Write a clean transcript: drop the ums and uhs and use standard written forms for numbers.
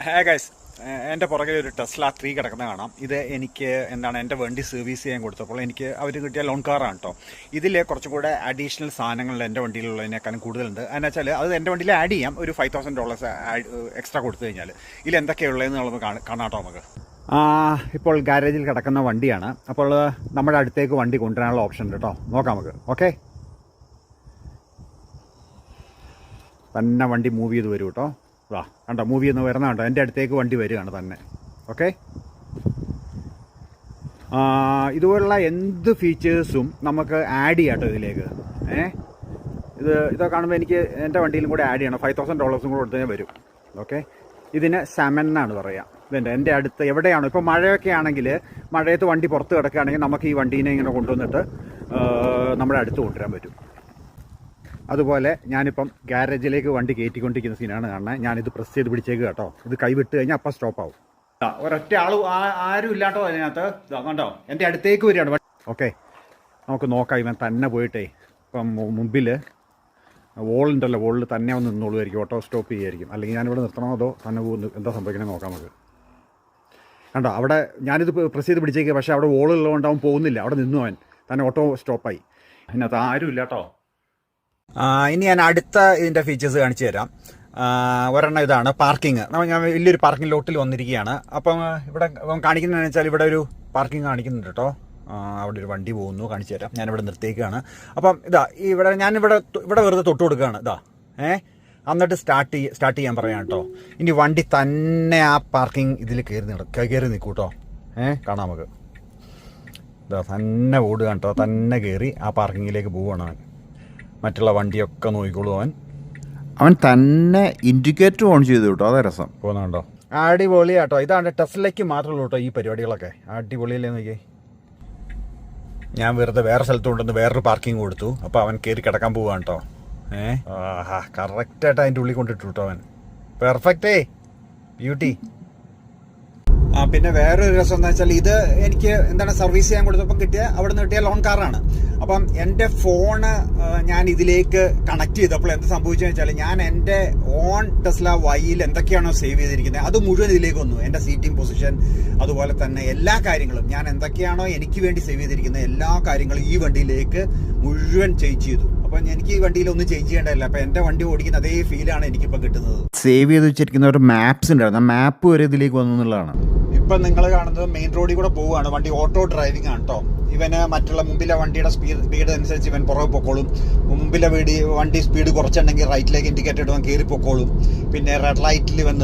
Hey guys, എൻ്റെ പുറകിൽ ഒരു ടെസ്ല 3 കിടക്കുന്ന കാണാം. ഇത് എനിക്ക് എൻ്റെ വണ്ടി സർവീസ് ചെയ്യാൻ കൊടുത്തപ്പോൾ എനിക്ക് അവർ കിട്ടിയ ലോൺ കാറാണ് കേട്ടോ. ഇതിൽ കുറച്ചും കൂടെ അഡീഷണൽ സാധനങ്ങൾ എൻ്റെ വണ്ടിയിലുള്ളതിനേക്കാളും കൂടുതലുണ്ട്. എന്ന് വെച്ചാൽ അത് എൻ്റെ വണ്ടിയിൽ ആഡ് ചെയ്യാം. ഒരു $5,000 എക്സ്ട്രാ കൊടുത്തു കഴിഞ്ഞാൽ ഇതിൽ എന്തൊക്കെയുള്ളതെന്ന് നമ്മൾ കാണാട്ടോ നമുക്ക്. ഇപ്പോൾ ഗാരേജിൽ കിടക്കുന്ന വണ്ടിയാണ്. അപ്പോൾ നമ്മുടെ അടുത്തേക്ക് വണ്ടി കൊണ്ടുവരാനുള്ള ഓപ്ഷൻ ഉണ്ട് കേട്ടോ. നോക്കാം നമുക്ക്. ഓക്കെ, തന്നെ വണ്ടി മൂവ് ചെയ്ത് വരും കേട്ടോ. കണ്ടോ, മൂവി ഒന്ന് വരുന്ന കണ്ടോ, എൻ്റെ അടുത്തേക്ക് വണ്ടി വരികയാണ് തന്നെ. ഓക്കെ, ഇതുപോലുള്ള എന്ത് ഫീച്ചേഴ്സും നമുക്ക് ആഡ് ചെയ്യാം കേട്ടോ ഇതിലേക്ക്. ഇതൊക്കെ കാണുമ്പോൾ എനിക്ക് എൻ്റെ വണ്ടിയിലും കൂടെ ആഡ് ചെയ്യണം. $5,000 കൂടെ കൊടുത്തേ വരും. ഓക്കെ, ഇതിന് സമൻ എന്നാണ് പറയുക. ഇതുണ്ട് എൻ്റെ അടുത്ത് എവിടെയാണോ, ഇപ്പോൾ മഴയൊക്കെ ആണെങ്കിൽ മഴയത്ത് വണ്ടി പുറത്ത് കിടക്കുകയാണെങ്കിൽ നമുക്ക് ഈ വണ്ടീനെ ഇങ്ങനെ കൊണ്ടുവന്നിട്ട് നമ്മുടെ അടുത്ത് കൊണ്ടുവരാൻ പറ്റും. അതുപോലെ ഞാനിപ്പം ഗാരേജിലേക്ക് വണ്ടി കയറ്റിക്കൊണ്ടിരിക്കുന്ന സീനാണ് കാണുന്നത്. ഞാനിത് പ്രസ് ചെയ്ത് പിടിച്ചേക്ക് കേട്ടോ. ഇത് കൈവിട്ട് കഴിഞ്ഞാൽ അപ്പം സ്റ്റോപ്പ് ആവും. ഒരൊറ്റ ആരും ഇല്ലാട്ടോ അതിനകത്ത്. കണ്ടോ, എൻ്റെ അടുത്തേക്ക് വരികയാണ്. ഓക്കെ, നമുക്ക് നോക്കാം. ഇവൻ തന്നെ പോയിട്ടേ ഇപ്പം മുമ്പിൽ വോളുണ്ടല്ലോ, വോളിൽ തന്നെ ഒന്ന് നിന്നോളുമായിരിക്കും. Auto stop ചെയ്യുമായിരിക്കും. അല്ലെങ്കിൽ ഞാനിവിടെ നിർത്തണോ അതോ തന്നെ പോകുന്നു, എന്താ സംഭവിക്കണേ നോക്കാം നമുക്ക്. കണ്ടോ, അവിടെ ഞാനിത് പ്രസ് ചെയ്ത് പിടിച്ചേക്കുക, പക്ഷേ അവിടെ വോളുള്ളതുകൊണ്ട് അവൻ പോകുന്നില്ല. അവിടെ നിന്നു അവൻ തന്നെ, ഓട്ടോ സ്റ്റോപ്പായി. അതിനകത്ത് ആരും ഇല്ല കേട്ടോ. ഇനി ഞാൻ അടുത്ത ഇതിൻ്റെ ഫീച്ചേഴ്സ് കാണിച്ചു തരാം. ഒരെണ്ണം ഇതാണ് പാർക്കിങ്. ഞാൻ വലിയൊരു പാർക്കിംഗ് ലോട്ടിൽ വന്നിരിക്കുകയാണ്. അപ്പം ഇവിടെ കാണിക്കുന്നതെന്ന് വെച്ചാൽ ഇവിടെ ഒരു പാർക്കിംഗ് കാണിക്കുന്നുണ്ട് കേട്ടോ. അവിടെ ഒരു വണ്ടി പോകുന്നു, കാണിച്ചു തരാം. ഞാനിവിടെ നിർത്തിയേക്കാണ്. അപ്പം ഞാനിവിടെ വെറുതെ തൊട്ട് കൊടുക്കുകയാണ്. എന്നിട്ട് സ്റ്റാർട്ട് ചെയ്യാൻ പറയാം കേട്ടോ. ഇനി വണ്ടി തന്നെ ആ പാർക്കിംഗ് ഇതിൽ കയറി നിൽക്കും കേട്ടോ. കാണാം നമുക്ക്. തന്നെ ഓടുക കേട്ടോ. തന്നെ കയറി ആ പാർക്കിങ്ങിലേക്ക് പോവുകയാണ് അവൻ. മറ്റുള്ള വണ്ടിയൊക്കെ നോക്കിക്കോളൂ അവൻ തന്നെ ഇൻഡിക്കേറ്റർ ഓൺ ചെയ്തു കേട്ടോ. അതാ രസം. പോകുന്നുണ്ടോ, അടിപൊളിയാട്ടോ. ഇതാണ് ടെസ്ലയ്ക്ക് മാത്രമേ ഉള്ളൂ കേട്ടോ ഈ പരിപാടികളൊക്കെ. അടിപൊളിയല്ലേ നോക്കിയേ. ഞാൻ വെറുതെ വേറെ സ്ഥലത്ത് കൊണ്ടുവന്ന് വേറൊരു പാർക്കിംഗ് കൊടുത്തു. അപ്പോൾ അവൻ കയറി കിടക്കാൻ പോവാണ് കേട്ടോ. കറക്റ്റായിട്ട് അതിൻ്റെ ഉള്ളിൽ കൊണ്ടിട്ടു കേട്ടോ അവൻ. പെർഫെക്റ്റേ, ബ്യൂട്ടി. പിന്നെ വേറൊരു രസം എന്താ വെച്ചാൽ, ഇത് എനിക്ക് സർവീസ് ചെയ്യാൻ കൊടുത്തപ്പം അവിടെ നിന്ന് കിട്ടിയ ലോൺ കാറാണ്. അപ്പം എൻ്റെ ഫോണ് ഞാൻ ഇതിലേക്ക് കണക്ട് ചെയ്തപ്പോൾ എന്ത് സംഭവിച്ചതെന്ന് വെച്ചാൽ, ഞാൻ എൻ്റെ ഓൺ ടെസ്ല വൈയിൽ എന്തൊക്കെയാണോ സേവ് ചെയ്തിരിക്കുന്നത് അത് മുഴുവൻ ഇതിലേക്ക് വന്നു. എൻ്റെ സീറ്റിംഗ് പൊസിഷൻ, അതുപോലെ തന്നെ എല്ലാ കാര്യങ്ങളും ഞാൻ എന്തൊക്കെയാണോ എനിക്ക് വേണ്ടി സേവ് ചെയ്തിരിക്കുന്ന എല്ലാ കാര്യങ്ങളും ഈ വണ്ടിയിലേക്ക് മുഴുവൻ ചേഞ്ച് ചെയ്തു. അപ്പം എനിക്ക് ഈ വണ്ടിയിൽ ഒന്നും ചേഞ്ച് ചെയ്യേണ്ടതല്ല. അപ്പം എൻ്റെ വണ്ടി ഓടിക്കുന്ന അതേ ഫീലാണ് എനിക്കിപ്പം കിട്ടുന്നത്. സേവ് ചെയ്ത് വെച്ചിരിക്കുന്ന ഒരു മാപ്സ് ഉണ്ടായിരുന്നു. ആ മാപ്പ് വരെ ഇതിലേക്ക് വന്നു എന്നുള്ളതാണ്. ഇപ്പം നിങ്ങൾ കാണുന്നത് മെയിൻ റോഡിൽ കൂടെ പോവുകയാണ്. വണ്ടി ഓട്ടോ ഡ്രൈവിംഗ് ആണ് കേട്ടോ. ഇവന് മറ്റുള്ള മുമ്പിലെ വണ്ടിയുടെ സ്പീഡ് അനുസരിച്ച് ഇവൻ പുറകെ പൊക്കോളും. മുമ്പിലെ വണ്ടി സ്പീഡ് കുറച്ചുണ്ടെങ്കിൽ റൈറ്റിലേക്ക് ഇൻഡിക്കേറ്റർ ഇടുവാൻ കയറി പൊക്കോളും. പിന്നെ റെഡ് ലൈറ്റിൽ വന്ന്